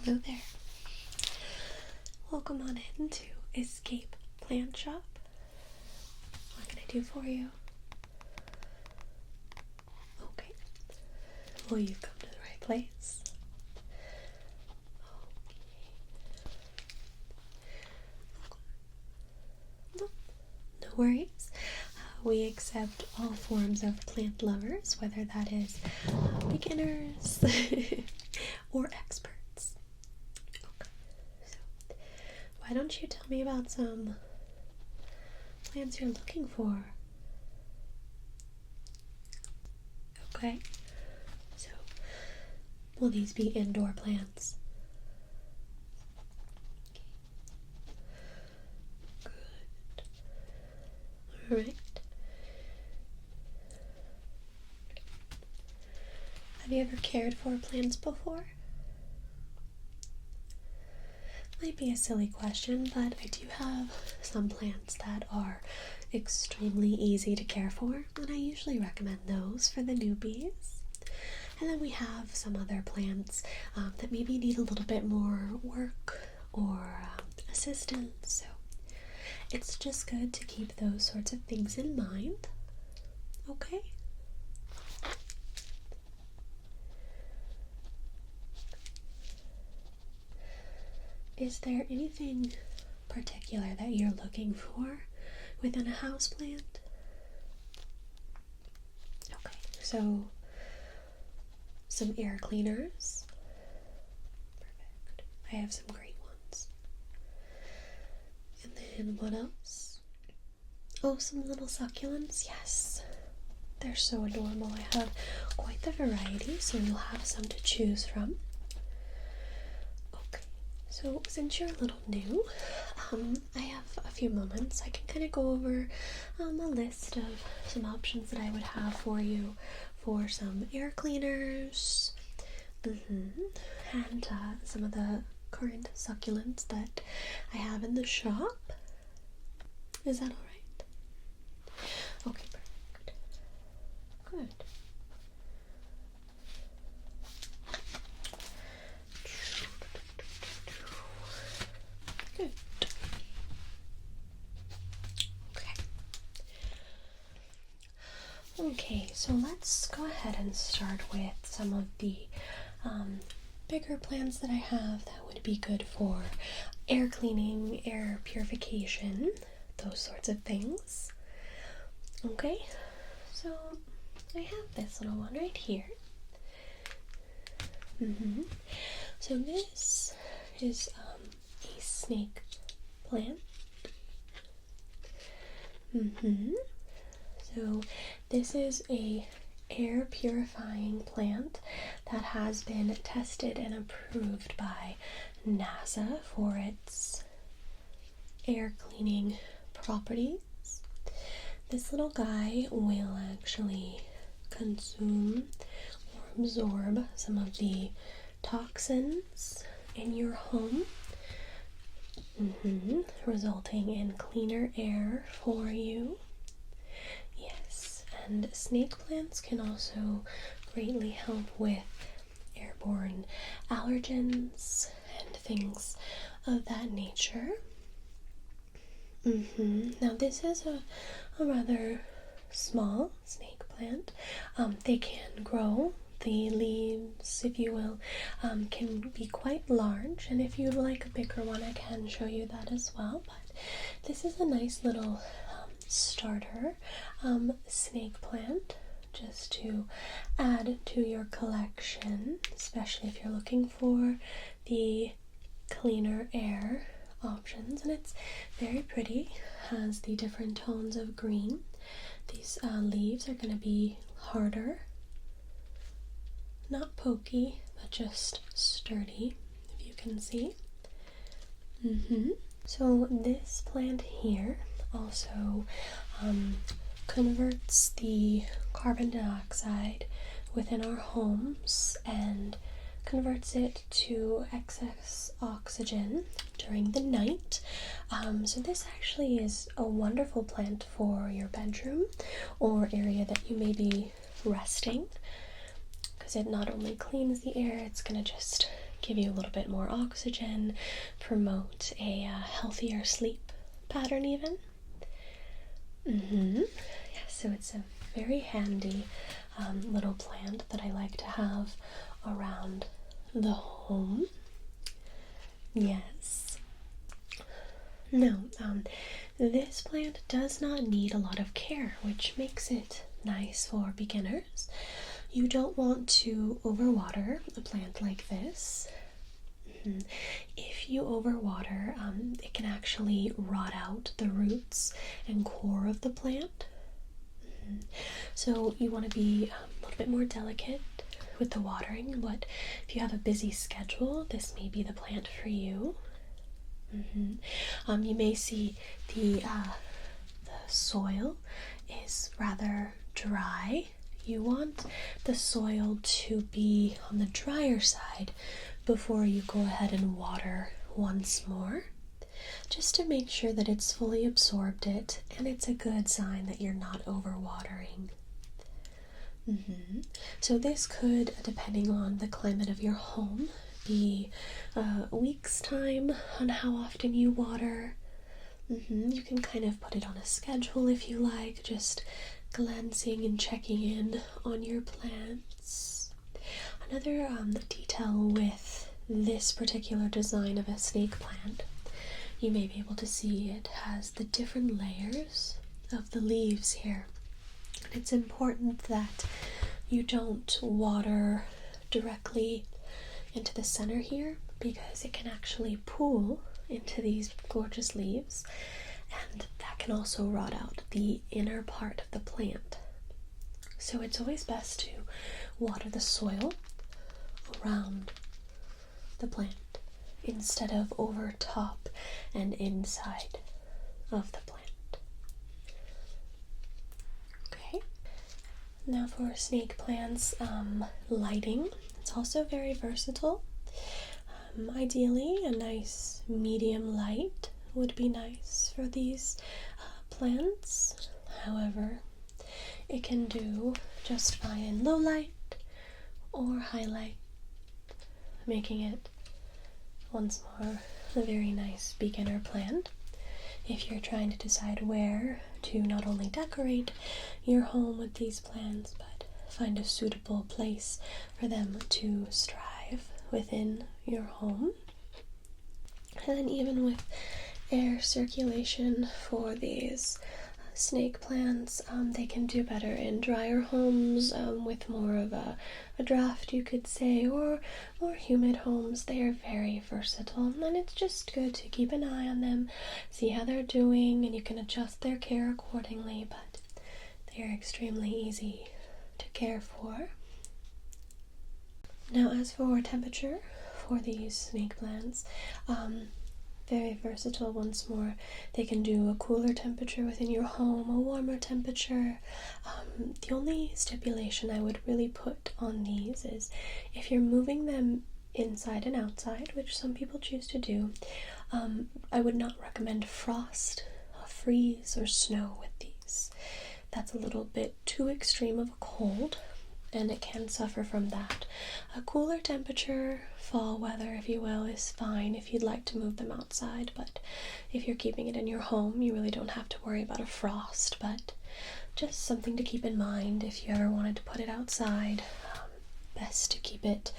Hello there. Welcome on in to Escape Plant Shop. What can I do for you? Okay. Well, you've come to the right place. Okay. No worries. We accept all forms of plant lovers, whether that is beginners or experts. Why don't you tell me about some plants you're looking for? Okay, so will these be indoor plants? Okay. Good. Alright. Have you ever cared for plants before? Might be a silly question, but I do have some plants that are extremely easy to care for, and I usually recommend those for the newbies. And then we have some other plants that maybe need a little bit more work or assistance, so it's just good to keep those sorts of things in mind. Okay? Is there anything particular that you're looking for within a houseplant? Okay, so some air cleaners. Perfect. I have some great ones. And then what else? Oh, some little succulents. Yes. They're so adorable. I have quite the variety, so you'll have some to choose from. So since you're a little new, I have a few moments. I can kind of go over a list of some options that I would have for you for some air cleaners and some of the current succulents that I have in the shop. Is that alright? Okay, perfect. Good. Good. Okay, so let's go ahead and start with some of the bigger plants that I have that would be good for air cleaning, air purification, those sorts of things. Okay, so I have this little one right here. So this is a snake plant. So this is a air purifying plant that has been tested and approved by NASA for its air cleaning properties. This little guy will actually consume or absorb some of the toxins in your home, resulting in cleaner air for you. Yes, and snake plants can also greatly help with airborne allergens and things of that nature. Now this is a rather small snake plant. They can grow. The leaves, if you will, can be quite large, and if you'd like a bigger one, I can show you that as well. But this is a nice little starter snake plant just to add to your collection, especially if you're looking for the cleaner air options. And it's very pretty, has the different tones of green. These leaves are going to be harder, not pokey, but just sturdy, if you can see. So this plant here also converts the carbon dioxide within our homes and converts it to excess oxygen during the night. So this actually is a wonderful plant for your bedroom or area that you may be resting, because it not only cleans the air, it's going to just give you a little bit more oxygen, promote a healthier sleep pattern even. Yeah, so it's a very handy little plant that I like to have around the home. Yes. No, this plant does not need a lot of care, which makes it nice for beginners. You don't want to overwater a plant like this. If you overwater, it can actually rot out the roots and core of the plant. So you want to be a little bit more delicate with the watering, but if you have a busy schedule, this may be the plant for you. You may see the soil is rather dry. You want the soil to be on the drier side before you go ahead and water once more, just to make sure that it's fully absorbed it, and it's a good sign that you're not overwatering. So this could, depending on the climate of your home, be a week's time on how often you water. You can kind of put it on a schedule if you like, just glancing and checking in on your plants. Another detail with this particular design of a snake plant, you may be able to see it has the different layers of the leaves here. It's important that you don't water directly into the center here, because it can actually pool into these gorgeous leaves, and that can also rot out the inner part of the plant. So it's always best to water the soil around the plant instead of over top and inside of the plant. Okay. Now for snake plants, lighting. It's also very versatile. Ideally, a nice medium light would be nice for these plants. However, it can do just fine in low light or high light, making it once more a very nice beginner plant if you're trying to decide where to not only decorate your home with these plants, but find a suitable place for them to strive within your home. And then even with air circulation for these snake plants, they can do better in drier homes with more of a draft, you could say, or more humid homes. They are very versatile, and it's just good to keep an eye on them, see how they're doing, and you can adjust their care accordingly, but they are extremely easy to care for. Now, as for temperature for these snake plants, very versatile once more. They can do a cooler temperature within your home, a warmer temperature. The only stipulation I would really put on these is if you're moving them inside and outside, which some people choose to do, I would not recommend frost, freeze, or snow with these. That's a little bit too extreme of a cold, and it can suffer from that. A cooler temperature, fall weather if you will, is fine if you'd like to move them outside, but if you're keeping it in your home, you really don't have to worry about a frost, but just something to keep in mind if you ever wanted to put it outside. Best to keep it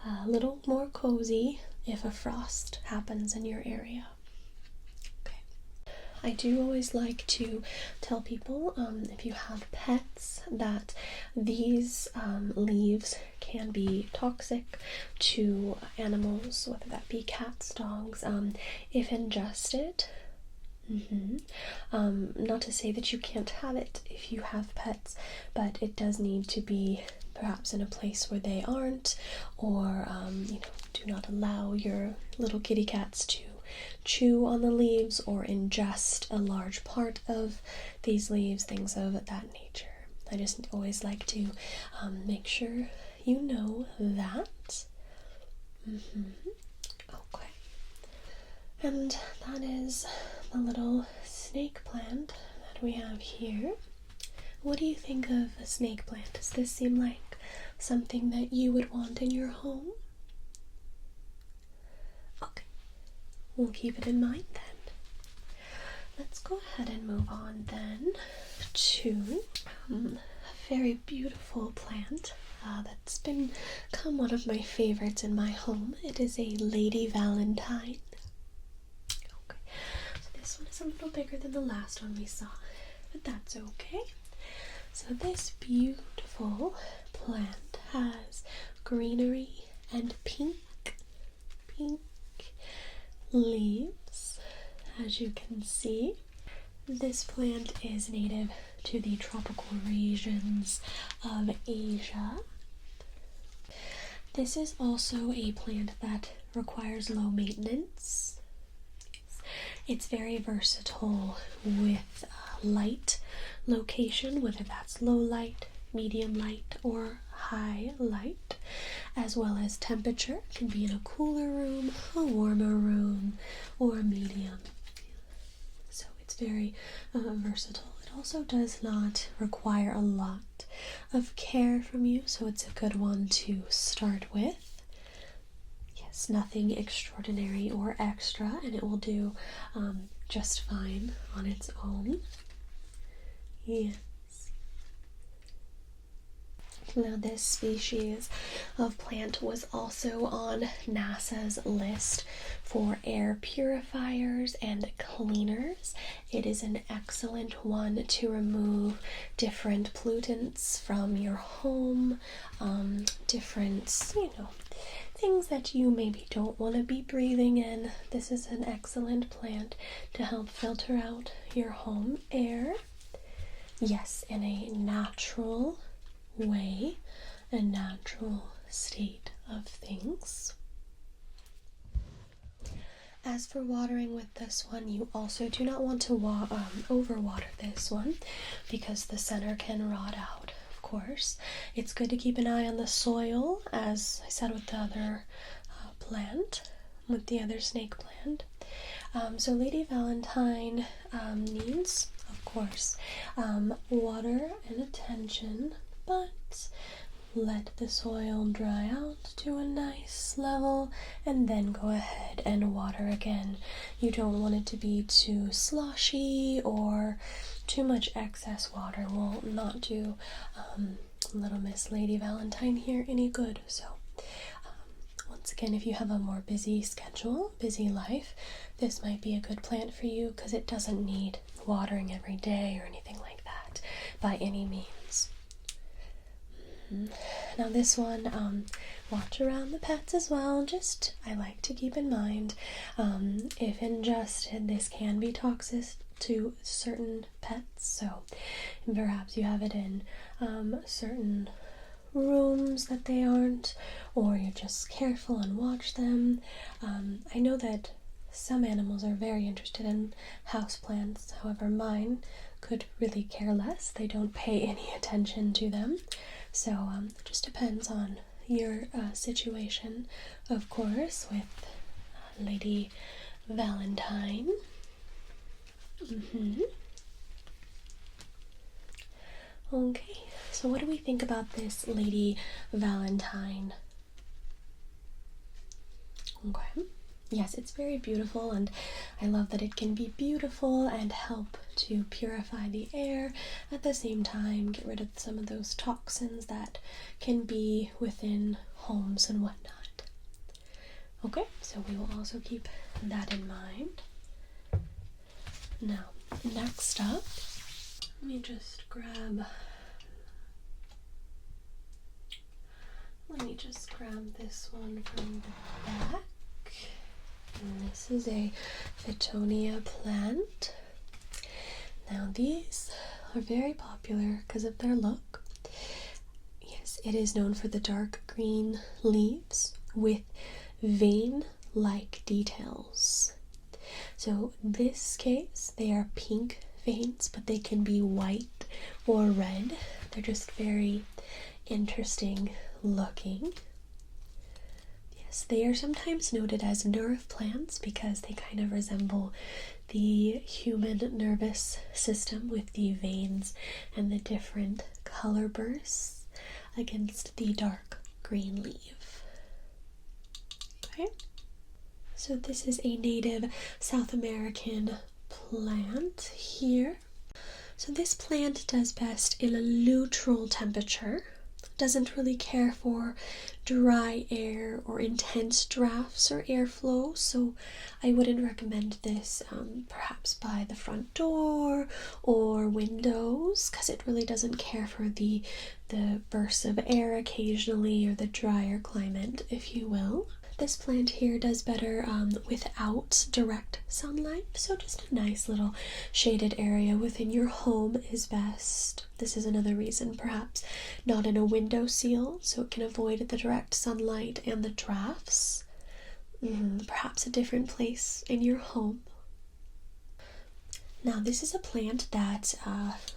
a little more cozy if a frost happens in your area. I do always like to tell people, if you have pets, that these leaves can be toxic to animals, whether that be cats, dogs, if ingested. Not to say that you can't have it if you have pets, but it does need to be perhaps in a place where they aren't, or do not allow your little kitty cats to chew on the leaves or ingest a large part of these leaves, things of that nature. I just always like to make sure you know that. Okay. And that is the little snake plant that we have here. What do you think of a snake plant? Does this seem like something that you would want in your home? Okay, we'll keep it in mind then. Let's go ahead and move on then to a very beautiful plant that's become one of my favorites in my home. It is a Lady Valentine. Okay, so this one is a little bigger than the last one we saw, but that's okay. So this beautiful plant has greenery and pink leaves, as you can see. This plant is native to the tropical regions of Asia. This is also a plant that requires low maintenance. It's very versatile with light location, whether that's low light, medium light, or high light, as well as temperature. It can be in a cooler room, a warmer room, or medium. So it's very versatile. It also does not require a lot of care from you, so it's a good one to start with. Yes, nothing extraordinary or extra, and it will do just fine on its own. Yes. Now, this species of plant was also on NASA's list for air purifiers and cleaners. It is an excellent one to remove different pollutants from your home, different, things that you maybe don't want to be breathing in. This is an excellent plant to help filter out your home air. Yes, in a natural way, a natural state of things. As for watering with this one, you also do not want to overwater this one because the center can rot out, of course. It's good to keep an eye on the soil, as I said with the other plant, with the other snake plant. So Lady Valentine needs, of course, water and attention, but let the soil dry out to a nice level and then go ahead and water again. You don't want it to be too sloshy or too much excess water will not do little Miss Lady Valentine here any good. So once again, if you have a more busy schedule, busy life, this might be a good plant for you because it doesn't need watering every day or anything like that by any means. Now this one, watch around the pets as well. Just, I like to keep in mind, if ingested, this can be toxic to certain pets, so perhaps you have it in certain rooms that they aren't, or you're just careful and watch them. I know that some animals are very interested in houseplants, however mine could really care less. They don't pay any attention to them. So it just depends on your situation, of course, with Lady Valentine. Okay, so what do we think about this Lady Valentine? Okay. Yes, it's very beautiful, and I love that it can be beautiful and help to purify the air at the same time, get rid of some of those toxins that can be within homes and whatnot. Okay, so we will also keep that in mind. Now, next up, let me just grab this one from the back. And this is a Fotolia plant. Now these are very popular because of their look. Yes, it is known for the dark green leaves with vein-like details. So in this case, they are pink veins, but they can be white or red. They're just very interesting looking. They are sometimes noted as nerve plants because they kind of resemble the human nervous system with the veins and the different color bursts against the dark green leaf. Okay, So this is a native South American plant here. So this plant does best in a neutral temperature. Doesn't really care for dry air or intense drafts or airflow, so I wouldn't recommend this perhaps by the front door or windows, because it really doesn't care for the bursts of air occasionally or the drier climate, if you will. This plant here does better without direct sunlight, so just a nice little shaded area within your home is best. This is another reason, perhaps not in a windowsill, so it can avoid the direct sunlight and the drafts. Perhaps a different place in your home. Now this is a plant that,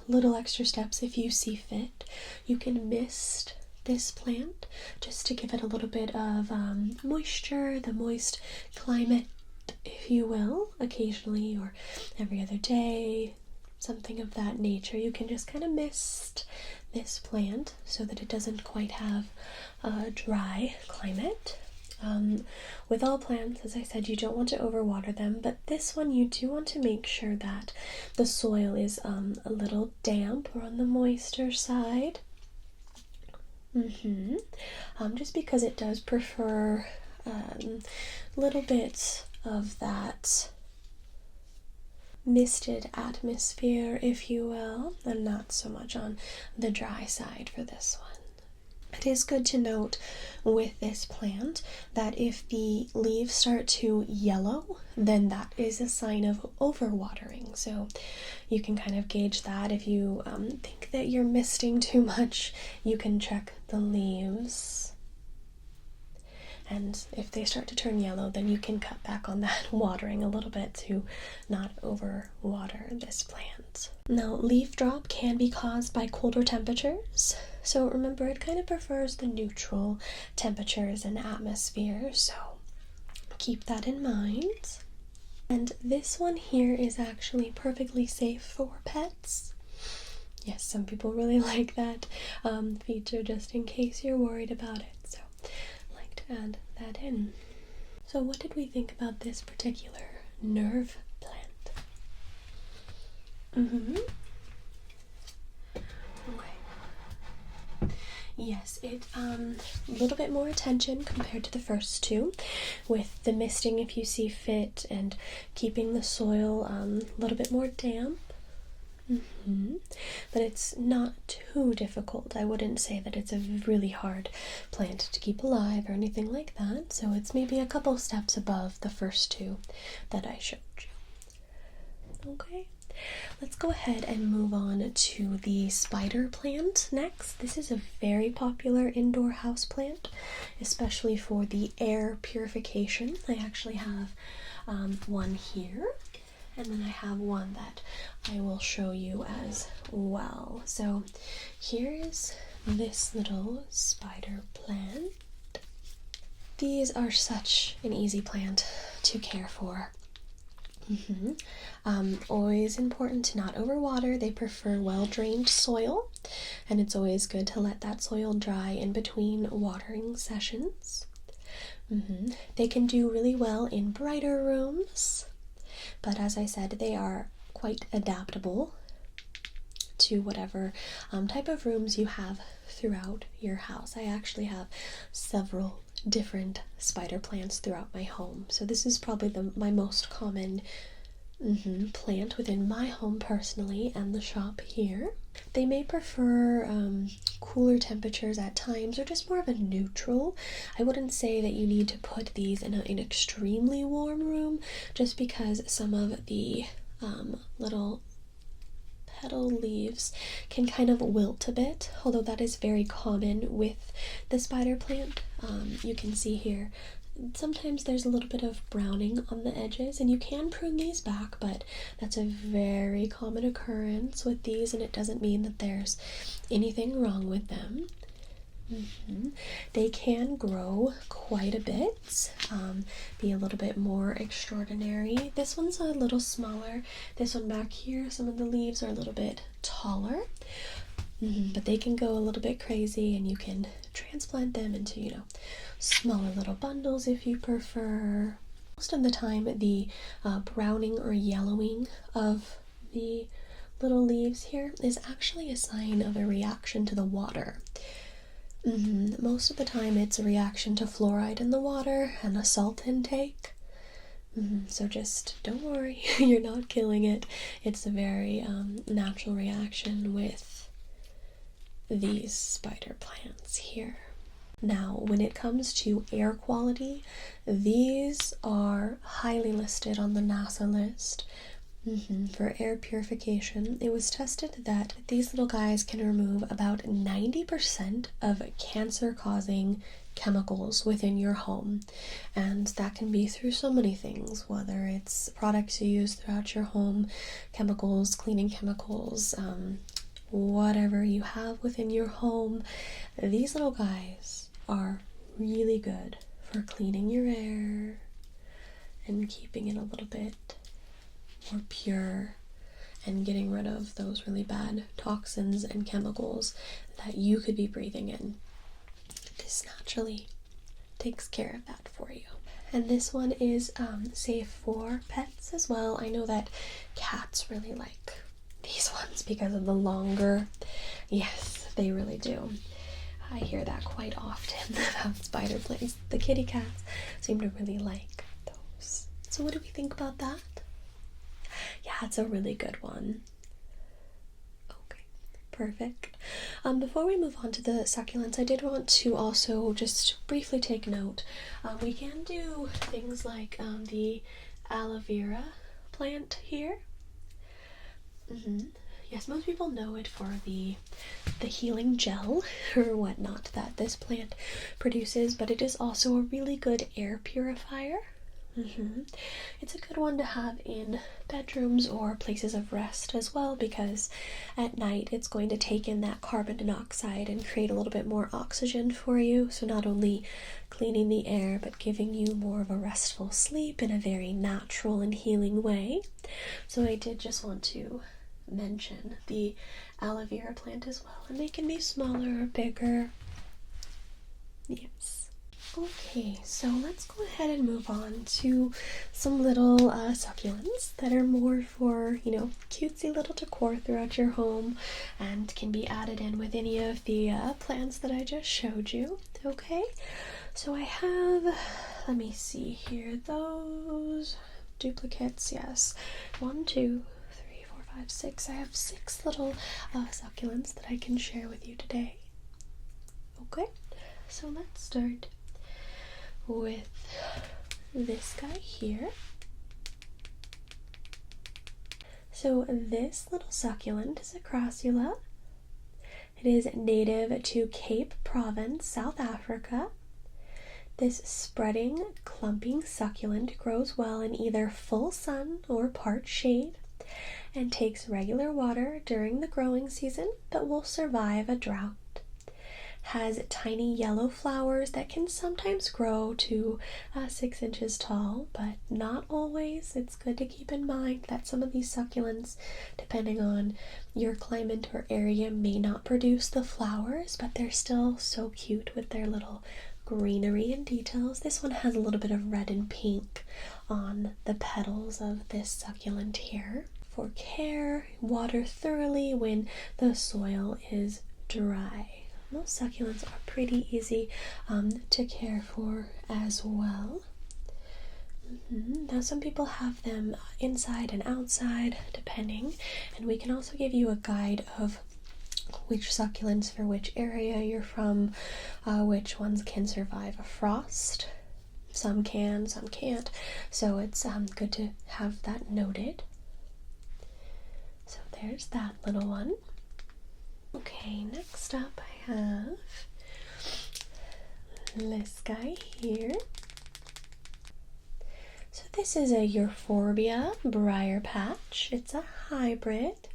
little extra steps if you see fit, you can mist this plant just to give it a little bit of moisture, the moist climate, if you will, occasionally or every other day, something of that nature. You can just kind of mist this plant so that it doesn't quite have a dry climate. With all plants, as I said, you don't want to overwater them, but this one you do want to make sure that the soil is a little damp or on the moister side. Just because it does prefer little bits of that misted atmosphere, if you will, and not so much on the dry side for this one. It is good to note with this plant that if the leaves start to yellow, then that is a sign of overwatering. So you can kind of gauge that. If you think that you're misting too much, you can check the leaves. And if they start to turn yellow, then you can cut back on that watering a little bit to not overwater this plant. Now, leaf drop can be caused by colder temperatures. So remember, it kind of prefers the neutral temperatures and atmosphere, so keep that in mind. And this one here is actually perfectly safe for pets. Yes, some people really like that feature just in case you're worried about it, so I like to add that in. So what did we think about this particular nerve plant? Okay. Yes, it a little bit more attention compared to the first two, with the misting if you see fit and keeping the soil a little bit more damp. But it's not too difficult. I wouldn't say that it's a really hard plant to keep alive or anything like that, so it's maybe a couple steps above the first two that I showed you. Okay. Let's go ahead and move on to the spider plant next. This is a very popular indoor house plant, especially for the air purification. I actually have one here, and then I have one that I will show you as well. So here is this little spider plant. These are such an easy plant to care for. Always important to not overwater. They prefer well-drained soil, and it's always good to let that soil dry in between watering sessions. They can do really well in brighter rooms, but as I said, they are quite adaptable to whatever type of rooms you have throughout your house. I actually have several different spider plants throughout my home, so this is probably my most common plant within my home personally, and the shop here. They may prefer cooler temperatures at times, or just more of a neutral. I wouldn't say that you need to put these in an extremely warm room, just because some of the little petal leaves can kind of wilt a bit, although that is very common with the spider plant. You can see here sometimes there's a little bit of browning on the edges, and you can prune these back, but that's a very common occurrence with these, and it doesn't mean that there's anything wrong with them. They can grow quite a bit, be a little bit more extraordinary. This one's a little smaller. This one back here, some of the leaves are a little bit taller, but they can go a little bit crazy, and you can transplant them into, smaller little bundles if you prefer. Most of the time, the browning or yellowing of the little leaves here is actually a sign of a reaction to the water. Most of the time it's a reaction to fluoride in the water and a salt intake. So just don't worry, you're not killing it. It's a very natural reaction with these spider plants here. Now, when it comes to air quality, these are highly listed on the NASA list. For air purification. It was tested that these little guys can remove about 90% of cancer-causing chemicals within your home, and that can be through so many things, whether it's products you use throughout your home, chemicals, cleaning chemicals, whatever you have within your home. These little guys are really good for cleaning your air and keeping it a little bit more pure and getting rid of those really bad toxins and chemicals that you could be breathing in. This naturally takes care of that for you. And this one is safe for pets as well. I know that cats really like these ones because of the longer. Yes, they really do. I hear that quite often about spider plants. The kitty cats seem to really like those. So what do we think about that? Yeah, it's a really good one. Okay, perfect. Before we move on to the succulents, I did want to also just briefly take note. We can do things like the aloe vera plant here. Yes, most people know it for the healing gel or whatnot that this plant produces, but it is also a really good air purifier. It's a good one to have in bedrooms or places of rest as well, because at night it's going to take in that carbon dioxide and create a little bit more oxygen for you, so not only cleaning the air but giving you more of a restful sleep in a very natural and healing way. So I did just want to mention the aloe vera plant as well, and they can be smaller or bigger. Yes. Okay, so let's go ahead and move on to some little succulents that are more for, cutesy little decor throughout your home and can be added in with any of the plants that I just showed you. Okay, so I have, let me see here, those duplicates, yes, 1, 2, 3, 4, 5, 6. I have 6 little succulents that I can share with you today. Okay, so let's start with this guy here. So this little succulent is a crassula. It is native to Cape Province, South Africa. This spreading, clumping succulent grows well in either full sun or part shade and takes regular water during the growing season, but will survive a drought. Has tiny yellow flowers that can sometimes grow to 6 inches tall, but not always. It's good to keep in mind that some of these succulents, depending on your climate or area, may not produce the flowers, but they're still so cute with their little greenery and details. This one has a little bit of red and pink on the petals of this succulent here. For care, water thoroughly when the soil is dry. Most succulents are pretty easy to care for as well. Now some people have them inside and outside depending, and we can also give you a guide of which succulents for which area you're from, which ones can survive a frost. Some can, some can't, so it's good to have that noted. So there's that little one. Okay, next up I have this guy here. So this is a Euphorbia briar patch. It's a hybrid.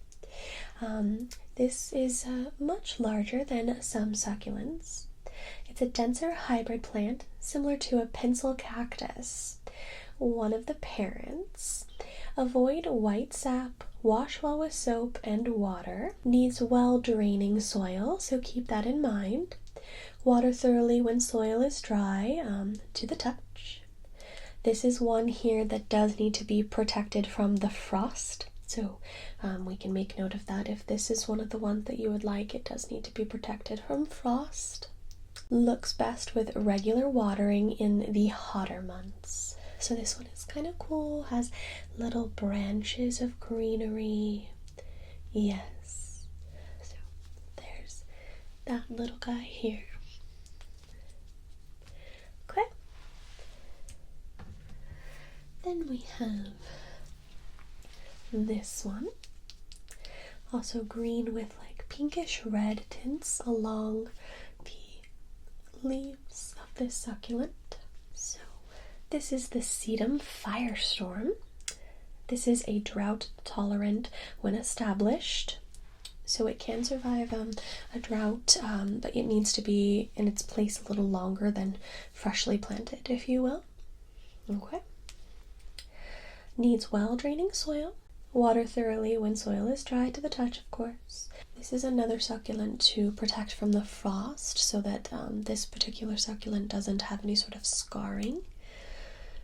This is much larger than some succulents. It's a denser hybrid plant similar to a pencil cactus. One of the parents. Avoid white sap, wash well with soap and water. Needs well draining soil, so keep that in mind. Water thoroughly when soil is dry, to the touch. This is one here that does need to be protected from the frost. So we can make note of that. If this is one of the ones that you would like, it does need to be protected from frost. Looks best with regular watering in the hotter months. So this one is kind of cool, has little branches of greenery. Yes. So there's that little guy here. Okay. Then we have this one. Also green with like pinkish red tints along the leaves of this succulent. So this is the Sedum Firestorm. This is a drought tolerant when established. So it can survive a drought, but it needs to be in its place a little longer than freshly planted, if you will. Okay. Needs well-draining soil. Water thoroughly when soil is dry to the touch, of course. This is another succulent to protect from the frost so that this particular succulent doesn't have any sort of scarring.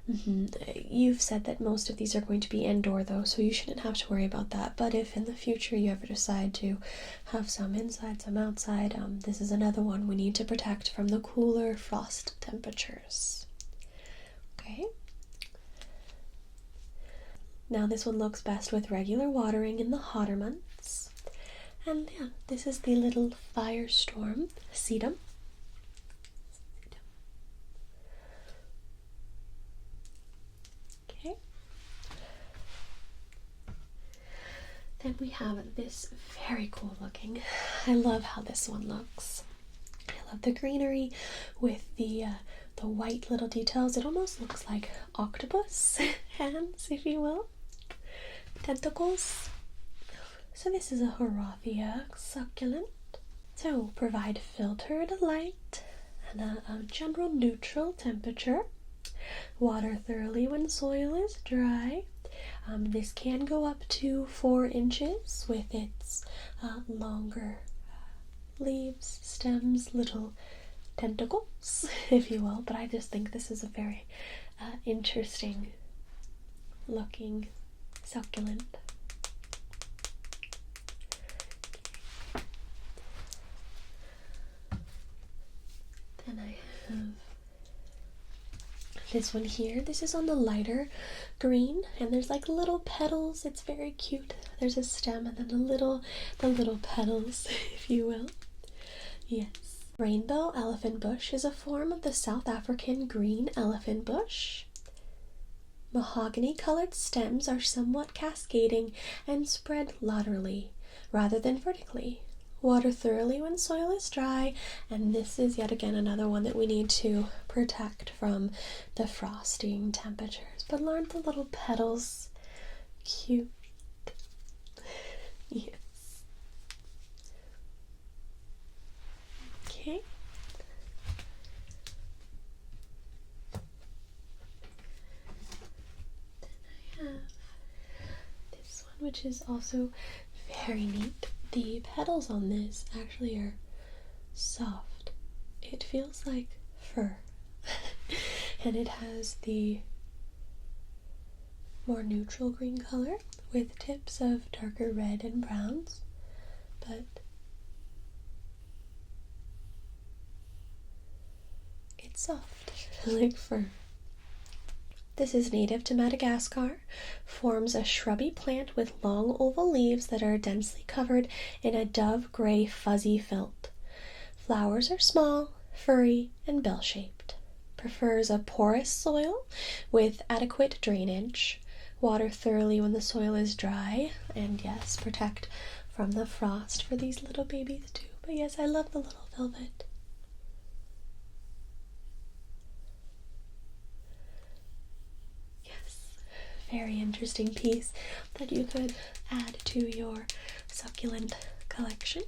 You've said that most of these are going to be indoor though, so you shouldn't have to worry about that. But if in the future you ever decide to have some inside, some outside, this is another one we need to protect from the cooler frost temperatures. Okay. Now this one looks best with regular watering in the hotter months. And yeah, this is the little Firestorm Sedum. Okay. Then we have this very cool looking. I love how this one looks. I love the greenery with the white little details. It almost looks like octopus hands, if you will. Tentacles. So this is a Horathia succulent. So provide filtered light and a general neutral temperature. Water thoroughly when soil is dry. This can go up to 4 inches with its longer leaves, stems, little tentacles, if you will. But I just think this is a very interesting looking succulent. Then I have this one here. This is on the lighter green, and there's like little petals. It's very cute. There's a stem and then the little petals, if you will. Yes. Rainbow elephant bush is a form of the South African green elephant bush. Mahogany-colored stems are somewhat cascading and spread laterally rather than vertically. Water thoroughly when soil is dry, and this is yet again another one that we need to protect from the frosting temperatures. But learn the little petals. Cute. Yes. Okay. This one, which is also very neat. The petals on this actually are soft. It feels like fur. And it has the more neutral green color with tips of darker red and browns, but it's soft like fur. This is native to Madagascar, forms a shrubby plant with long oval leaves that are densely covered in a dove-gray fuzzy felt. Flowers are small, furry, and bell-shaped. Prefers a porous soil with adequate drainage. Water thoroughly when the soil is dry, and yes, protect from the frost for these little babies too. But yes, I love the little velvet. Very interesting piece that you could add to your succulent collection.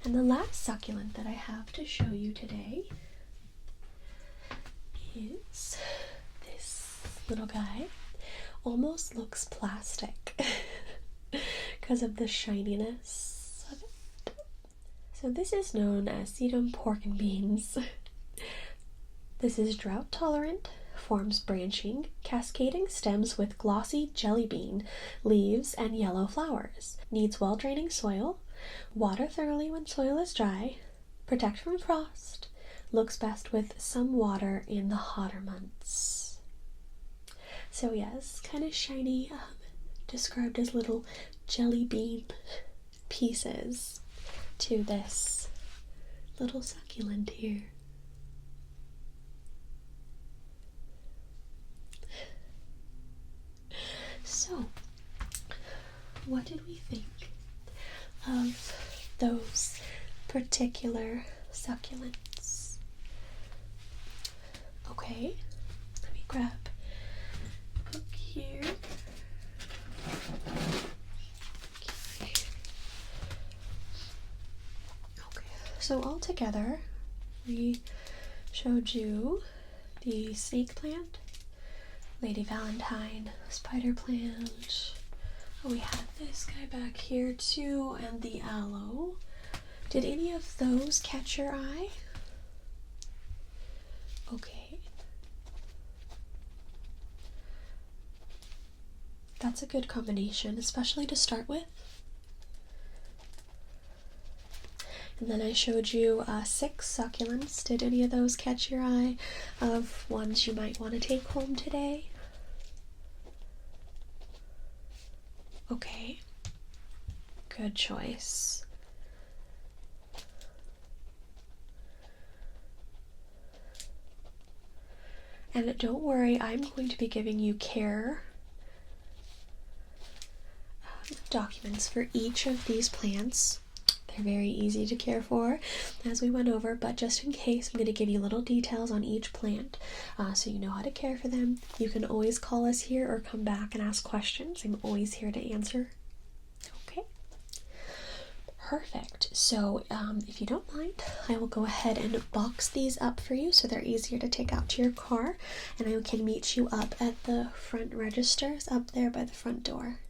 And the last succulent that I have to show you today is this little guy. Almost looks plastic because of the shininess of it. So this is known as Sedum pork and beans. This is drought tolerant, forms branching, cascading stems with glossy jelly bean leaves and yellow flowers. Needs well draining soil. Water thoroughly when soil is dry. Protect from frost. Looks best with some water in the hotter months. So yes, kind of shiny, described as little jelly bean pieces to this little succulent here. So, what did we think of those particular succulents? Okay, let me grab a book here. Okay, so all together we showed you the snake plant, Lady Valentine, spider plant. Oh, we had this guy back here too, and the aloe. Did any of those catch your eye? Okay. That's a good combination, especially to start with. And then I showed you 6 succulents. Did any of those catch your eye of ones you might want to take home today? Okay, good choice. And don't worry, I'm going to be giving you care documents for each of these plants. They're very easy to care for, as we went over, but just in case, I'm going to give you little details on each plant so you know how to care for them. You can always call us here or come back and ask questions. I'm always here to answer. Okay? Perfect. So if you don't mind, I will go ahead and box these up for you so they're easier to take out to your car, and I can meet you up at the front registers up there by the front door.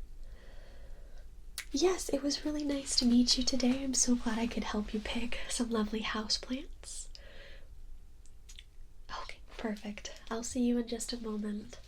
Yes, it was really nice to meet you today. I'm so glad I could help you pick some lovely houseplants. Okay, perfect. I'll see you in just a moment.